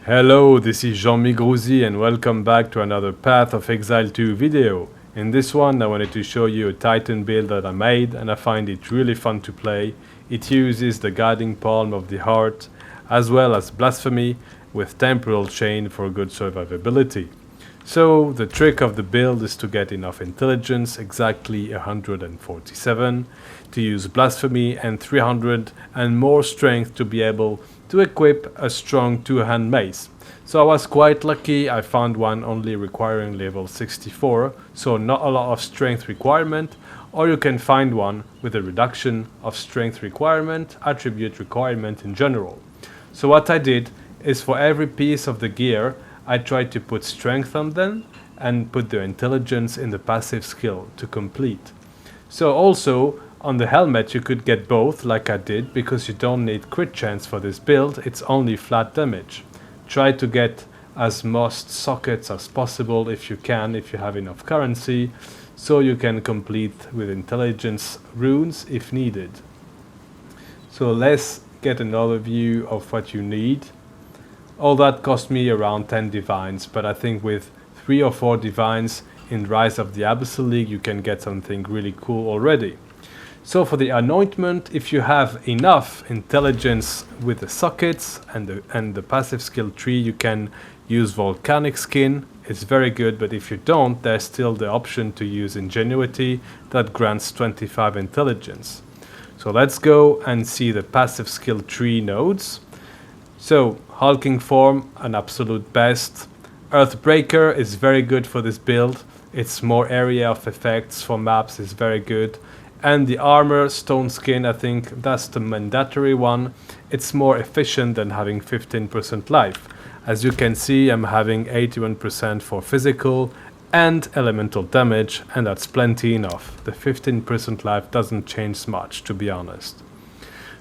Hello, this is Jean-Mi Grouzy and welcome back to another Path of Exile 2 video. In this one I wanted to show you a Titan build that I made and I find it really fun to play. It uses the Guiding Palm of the Heart as well as Blasphemy with Temporal Chain for good survivability. So the trick of the build is to get enough intelligence, exactly 147, to use Blasphemy and 300 and more strength to be able to equip a strong two-hand mace. So I was quite lucky, I found one only requiring level 64, so not a lot of strength requirement, or you can find one with a reduction of strength requirement, attribute requirement in general. So what I did is for every piece of the gear I tried to put strength on them and put the intelligence in the passive skill to complete. So also on the helmet you could get both like I did, because you don't need crit chance for this build, it's only flat damage. Try to get as most sockets as possible if you can, if you have enough currency, so you can complete with intelligence runes if needed. So let's get an overview of what you need. All that cost me around 10 divines, but I think with 3 or 4 divines in Rise of the Abyssal League you can get something really cool already. So for the anointment, if you have enough intelligence with the sockets and the passive skill tree, you can use volcanic skin. It's very good, but if you don't, there's still the option to use ingenuity that grants 25 intelligence. So let's go and see the passive skill tree nodes. So hulking form, an absolute best. Earthbreaker is very good for this build. It's more area of effects for maps, is very good. And the armor, stone skin, I think that's the mandatory one. It's more efficient than having 15% life. As you can see, I'm having 81% for physical and elemental damage, and that's plenty enough. The 15% life doesn't change much, to be honest.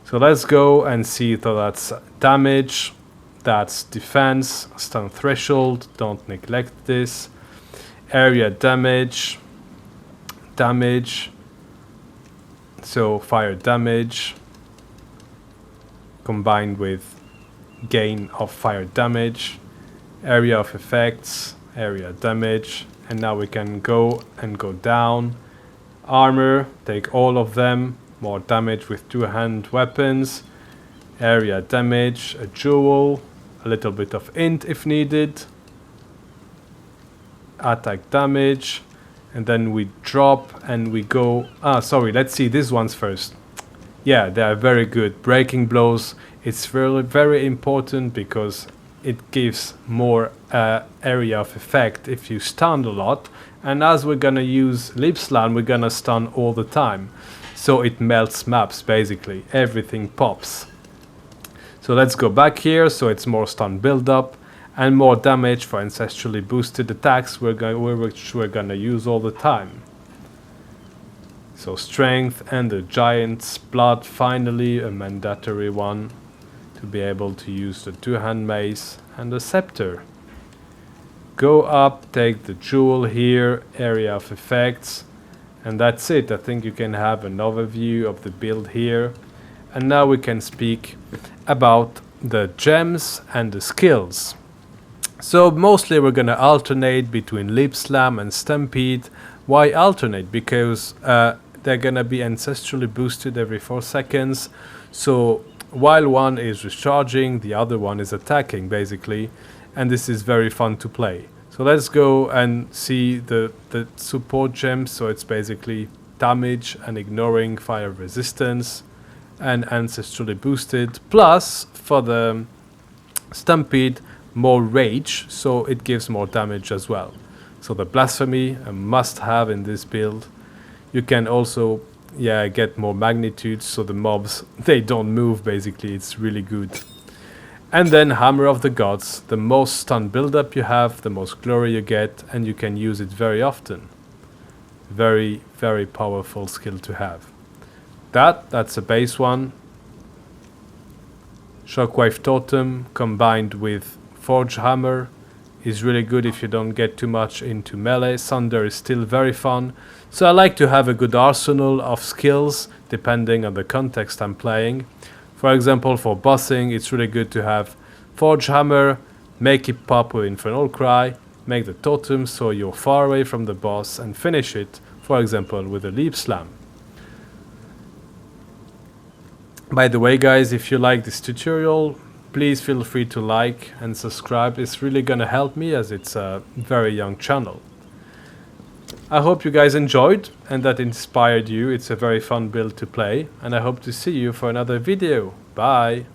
So let's go and see. So that's damage, that's defense, stun threshold, don't neglect this. Area damage, so fire damage combined with gain of fire damage, area of effects, area damage, and now we can go down. Armor, take all of them, more damage with two-hand weapons, area damage, a jewel, a little bit of int if needed, attack damage, and then we drop and we go. Let's see these ones first. Yeah, they are very good. Breaking blows, it's really very important because it gives more area of effect if you stun a lot, and as we're gonna use Lip Slam, we're gonna stun all the time, so it melts maps basically, everything pops. So let's go back here, so it's more stun build up and more damage for ancestrally boosted attacks which we're gonna use all the time. So strength and the giant's blood, finally a mandatory one to be able to use the two-hand mace and the scepter. Go up, take the jewel here, area of effects, and that's it. I think you can have an overview of the build here, and now we can speak about the gems and the skills. So mostly we're gonna alternate between Lip Slam and Stampede. Why alternate? Because they're gonna be ancestrally boosted every 4 seconds. So while one is recharging, the other one is attacking basically, and this is very fun to play. So let's go and see the support gems. So it's basically damage and ignoring fire resistance and ancestrally boosted, plus for the Stampede more rage, so it gives more damage as well. So the Blasphemy, a must have in this build. You can also get more magnitude, so the mobs, they don't move basically, it's really good. And then Hammer of the Gods, the most stun build up you have, the most glory you get, and you can use it very often. Very, very powerful skill to have. That's a base one. Shockwave Totem combined with Forge Hammer is really good if you don't get too much into melee. Thunder is still very fun. So I like to have a good arsenal of skills depending on the context I'm playing. For example, for bossing, it's really good to have Forge Hammer, make it pop with Infernal Cry, make the totem so you're far away from the boss, and finish it, for example, with a Leap Slam. By the way guys, if you like this tutorial, please feel free to like and subscribe. It's really gonna help me as it's a very young channel. I hope you guys enjoyed and that inspired you. It's a very fun build to play, and I hope to see you for another video. Bye!